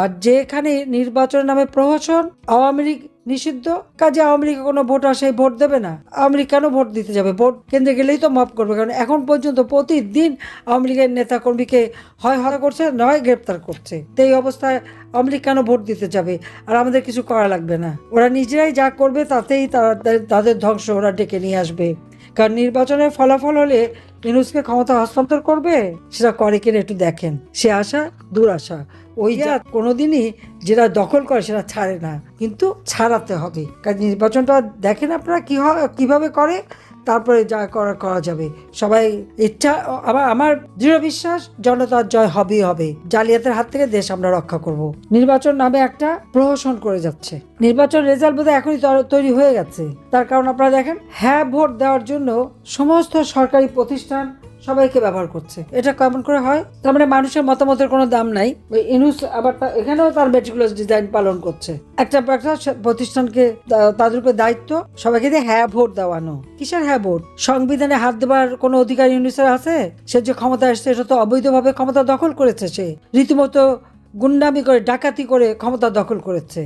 আর যেখানে নির্বাচনের নামে প্রহসন, আওয়ামী লীগ নিষিদ্ধ, কাজে আওয়ামী লীগে কোনো ভোটার সেই ভোট দেবে না। আওয়ামী লীগ কেন ভোট দিতে যাবে? ভোট কেন্দ্রে গেলেই তো মপ করবে, কারণ এখন পর্যন্ত প্রতিদিন আওয়ামী লীগের নেতা কর্মীকে হয় হত্যা করছে, নয় গ্রেপ্তার করছে। তো এই অবস্থায় আওয়ামী লীগ কেন ভোট দিতে যাবে? আর আমাদের কিছু করা লাগবে না, ওরা নিজেরাই যা করবে তাতেই তাদের ধ্বংস ওরা ডেকে নিয়ে আসবে। কারণ নির্বাচনের ফলাফল হলে ইউনূসকে ক্ষমতা হস্তান্তর করবে, সেটা করে কিনা একটু দেখেন। সে আশা দুরাশা। ওই জাত কোনোদিনই যেটা দখল করে সেটা ছাড়ে না, কিন্তু ছাড়াতে হবে। কারণ নির্বাচনটা দেখেন আপনারা কিভাবে করে, তারপরে যা করা যাবে। সবাই ইচ্ছা, আমার দৃঢ় বিশ্বাস জনতার জয় হবেই হবে। জালিয়াতের হাত থেকে দেশ আমরা রক্ষা করব। নির্বাচন নামে একটা প্রহসন করে যাচ্ছে। নির্বাচন রেজাল্ট বোধহয় এখনই তৈরি হয়ে গেছে। তার কারণ আপনারা দেখেন, হ্যাঁ ভোট দেওয়ার জন্য সমস্ত সরকারি প্রতিষ্ঠান সবাইকে ব্যবহার করছে। এটা কেমন করে হয়? তার মানে মানুষের মতামতের কোনো দাম নাই। ওই ইউনূস আবার এখানেও তার মেটিকুলাস ডিজাইন পালন করছে। একটা প্রতিষ্ঠানকে তাদের উপরে দায়িত্ব সবাইকে দিয়ে হ্যাঁ ভোট দেওয়ানো। কিসের হ্যাঁ ভোট? সংবিধানে হাত দেবার কোনো অধিকার ইউনূসের আছে? সে যে ক্ষমতা আসছে এটা তো অবৈধভাবে ক্ষমতা দখল করেছে। সে রীতিমতো গুন্ডামি করে, ডাকাতি করে ক্ষমতা দখল করেছে,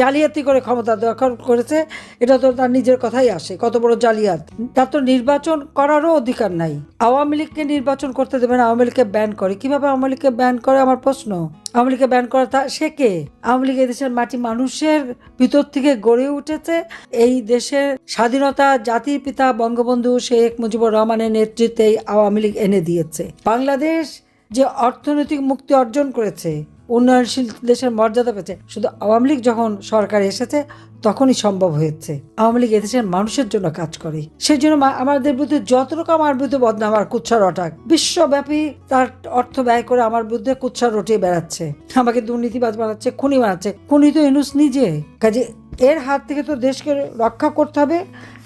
জালিয়াতি করে ক্ষমতা দখল করেছে। এটা তো তার নিজের কথাই আসে, কত বড় জালিয়াত। তার তো নির্বাচন করারও অধিকার নাই। আওয়ামী লীগকে নির্বাচন করতে দেবে না, আওয়ামী লীগকে ব্যান করে। কিভাবে আওয়ামী লীগকে ব্যান করে আমার প্রশ্ন। আওয়ামী লীগকে ব্যান করে সে কে? আওয়ামী লীগ এদেশের মাটি মানুষের ভিতর থেকে গড়ে উঠেছে। এই দেশের স্বাধীনতা জাতির পিতা বঙ্গবন্ধু শেখ মুজিবুর রহমানের নেতৃত্বে আওয়ামী লীগ এনে দিয়েছে। বাংলাদেশ যে অর্থনৈতিক মুক্তি অর্জন করেছে, উন্নয়নশীল দেশের মর্যাদা পেয়েছে, শুধু আওয়ামী লীগ যখন সরকারে এসেছে তখনই সম্ভব হয়েছে। আওয়ামী লীগ এদেশের মানুষের জন্য কাজ করে। সেই জন্য আমাদের বিরুদ্ধে যত রকম আমার বিরুদ্ধে বদনাম আর কুৎসা রটাক, বিশ্বব্যাপী তার অর্থ ব্যয় করে আমার বিরুদ্ধে কুৎসা রটিয়ে বেড়াচ্ছে, আমাকে দুর্নীতিবাজ বানাচ্ছে, খুনি বানাচ্ছে। খুনি তো ইউনূস নিজে। কাজে এর হাত থেকে তো দেশকে রক্ষা করতে হবে,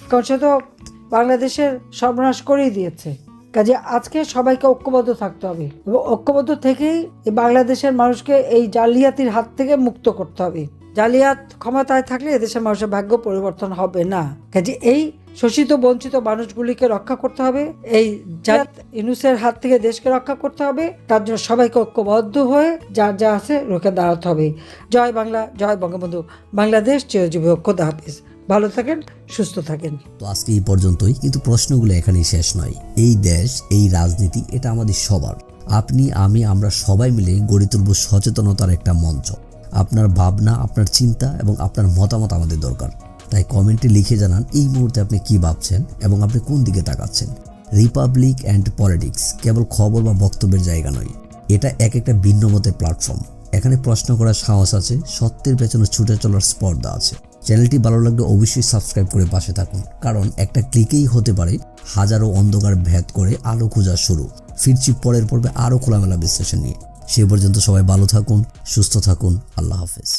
কারণ সে তো বাংলাদেশের সর্বনাশ করেই দিয়েছে। কাজে আজকে সবাইকে ঐক্যবদ্ধ থাকতে হবে, এবং ঐক্যবদ্ধ থেকেই বাংলাদেশের মানুষকে এই জালিয়াতির হাত থেকে মুক্ত করতে হবে। জালিয়াত ক্ষমতায় থাকলে এদেশের মানুষের ভাগ্য পরিবর্তন হবে না। কাজে এই শোষিত বঞ্চিত মানুষগুলিকে রক্ষা করতে হবে, এই ইউনূসের হাত থেকে দেশকে রক্ষা করতে হবে। তার জন্য সবাইকে ঐক্যবদ্ধ হয়ে যার যা আছে রুখে দাঁড়াতে হবে। জয় বাংলা, জয় বঙ্গবন্ধু, বাংলাদেশ চিরজীবী ঐক্য। হাফেজ। ভালো থাকেন, সুস্থ থাকেন। তো আজকে এই পর্যন্তই, কিন্তু প্রশ্নগুলো এখানেই শেষ নয়। এই দেশ, এই রাজনীতি, এটা আমাদের সবার। আপনি, আমি, আমরা সবাই মিলে গড়ে তুলব সচেতনতার একটা মঞ্চ। আপনার ভাবনা, আপনার চিন্তা এবং আপনার মতামত আমাদের দরকার। তাই কমেন্টে লিখে জানান এই মুহূর্তে আপনি কি ভাবছেন এবং আপনি কোন দিকে তাকাচ্ছেন। রিপাবলিক অ্যান্ড পলিটিক্স কেবল খবর বা বক্তব্যের জায়গা নয়, এটা একটা ভিন্ন মতের প্ল্যাটফর্ম। এখানে প্রশ্ন করার সাহস আছে, সত্যের পেছনে ছুটে চলার স্পর্ধা আছে। চ্যানেলটি ভালো লাগলে অবশ্যই সাবস্ক্রাইব করে পাশে থাকুন, কারণ একটা ক্লিকেই হতে পারে হাজারো অন্ধকার ভেদ করে আলো খোঁজা শুরু। ফিরছি পরের পর্বে আরও খোলামেলা বিশ্লেষণ নিয়ে। সে পর্যন্ত সবাই ভালো থাকুন, সুস্থ থাকুন। আল্লাহ হাফেজ।